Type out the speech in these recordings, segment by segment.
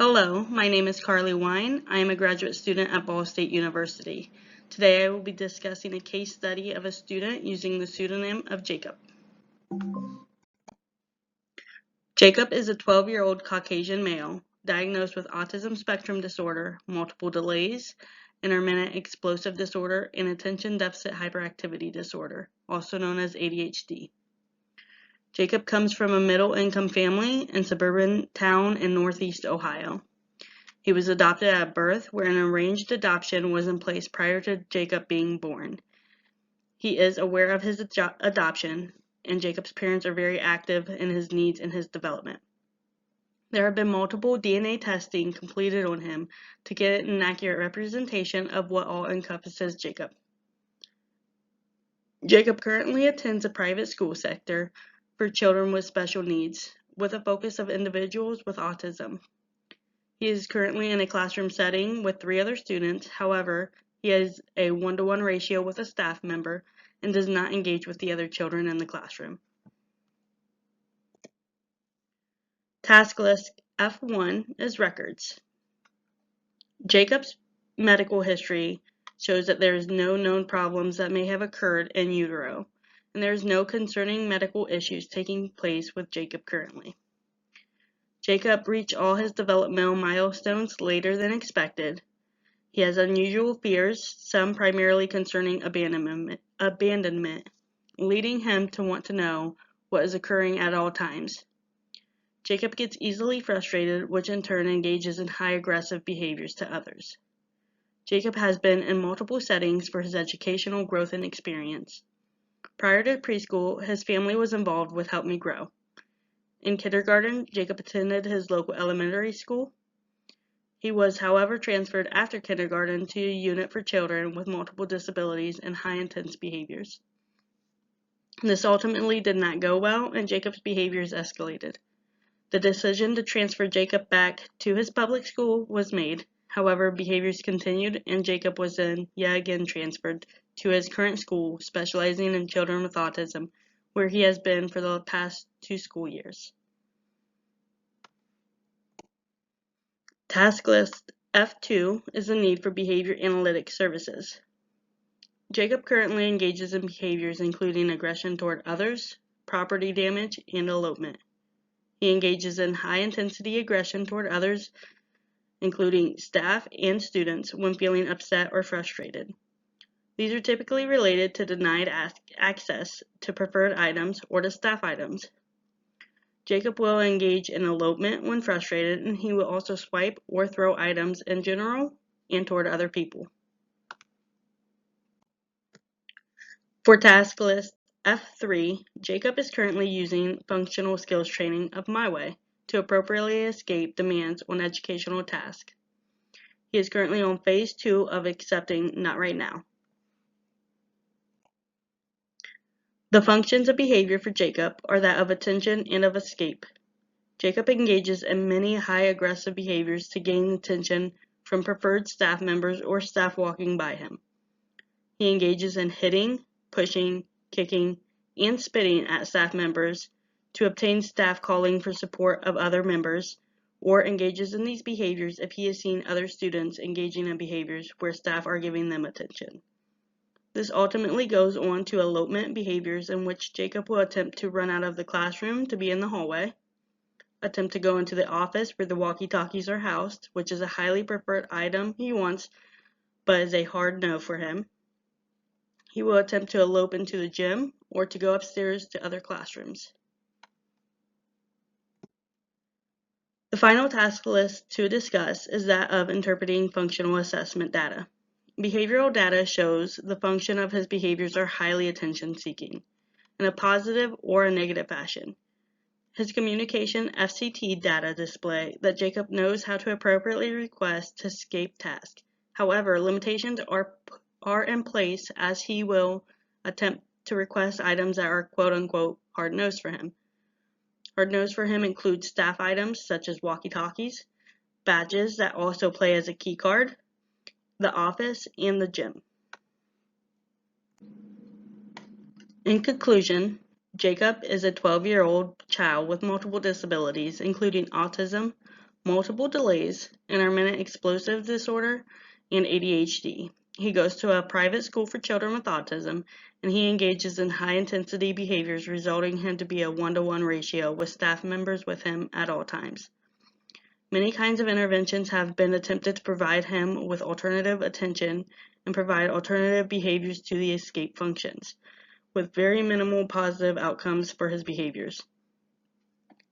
Hello, my name is Carly Wine. I am a graduate student at Ball State University. Today I will be discussing a case study of a student using the pseudonym of Jacob. Jacob is a 12-year-old Caucasian male diagnosed with autism spectrum disorder, multiple delays, intermittent explosive disorder, and attention deficit hyperactivity disorder, also known as ADHD. Jacob comes from a middle-income family in suburban town in Northeast Ohio. He was adopted at birth, where an arranged adoption was in place prior to Jacob being born. He is aware of his adoption, and Jacob's parents are very active in his needs and his development. There have been multiple DNA testing completed on him to get an accurate representation of what all encompasses Jacob. Jacob currently attends a private school sector for children with special needs, with a focus of individuals with autism. He is currently in a classroom setting with 3 other students. However, he has a 1-to-1 ratio with a staff member and does not engage with the other children in the classroom. Task list F1 is records. Jacob's medical history shows that there is no known problems that may have occurred in utero, and there is no concerning medical issues taking place with Jacob currently. Jacob reached all his developmental milestones later than expected. He has unusual fears, some primarily concerning abandonment, leading him to want to know what is occurring at all times. Jacob gets easily frustrated, which in turn engages in high aggressive behaviors to others. Jacob has been in multiple settings for his educational growth and experience. Prior to preschool, his family was involved with Help Me Grow. In kindergarten, Jacob attended his local elementary school. He was, however, transferred after kindergarten to a unit for children with multiple disabilities and high intense behaviors. This ultimately did not go well, and Jacob's behaviors escalated. The decision to transfer Jacob back to his public school was made. However, behaviors continued, and Jacob was then yet again transferred to his current school, specializing in children with autism, where he has been for the past 2 school years. Task list F2 is the need for behavior analytics services. Jacob currently engages in behaviors including aggression toward others, property damage, and elopement. He engages in high-intensity aggression toward others, including staff and students, when feeling upset or frustrated. These are typically related to denied access to preferred items or to staff items. Jacob will engage in elopement when frustrated, and he will also swipe or throw items in general and toward other people. For task list F3, Jacob is currently using functional skills training of My Way to appropriately escape demands on educational tasks. He is currently on phase 2 of accepting Not Right Now. The functions of behavior for Jacob are that of attention and of escape. Jacob engages in many high aggressive behaviors to gain attention from preferred staff members or staff walking by him. He engages in hitting, pushing, kicking, and spitting at staff members to obtain staff calling for support of other members, or engages in these behaviors if he has seen other students engaging in behaviors where staff are giving them attention. This ultimately goes on to elopement behaviors in which Jacob will attempt to run out of the classroom to be in the hallway, attempt to go into the office where the walkie-talkies are housed, which is a highly preferred item he wants, but is a hard no for him. He will attempt to elope into the gym or to go upstairs to other classrooms. The final task list to discuss is that of interpreting functional assessment data. Behavioral data shows the function of his behaviors are highly attention-seeking, in a positive or a negative fashion. His communication FCT data display that Jacob knows how to appropriately request to escape task. However, limitations are in place as he will attempt to request items that are quote-unquote hard-nosed for him. Hard-nosed for him includes staff items such as walkie-talkies, badges that also play as a key card, the office, and the gym. In conclusion, Jacob is a 12-year-old child with multiple disabilities, including autism, multiple delays, intermittent explosive disorder, and ADHD. He goes to a private school for children with autism, and he engages in high-intensity behaviors, resulting him to be a 1-to-1 ratio with staff members with him at all times. Many kinds of interventions have been attempted to provide him with alternative attention and provide alternative behaviors to the escape functions, with very minimal positive outcomes for his behaviors.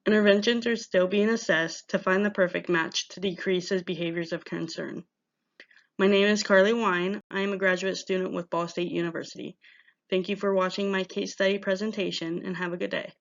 Interventions are still being assessed to find the perfect match to decrease his behaviors of concern. My name is Carly Wine. I am a graduate student with Ball State University. Thank you for watching my case study presentation, and have a good day.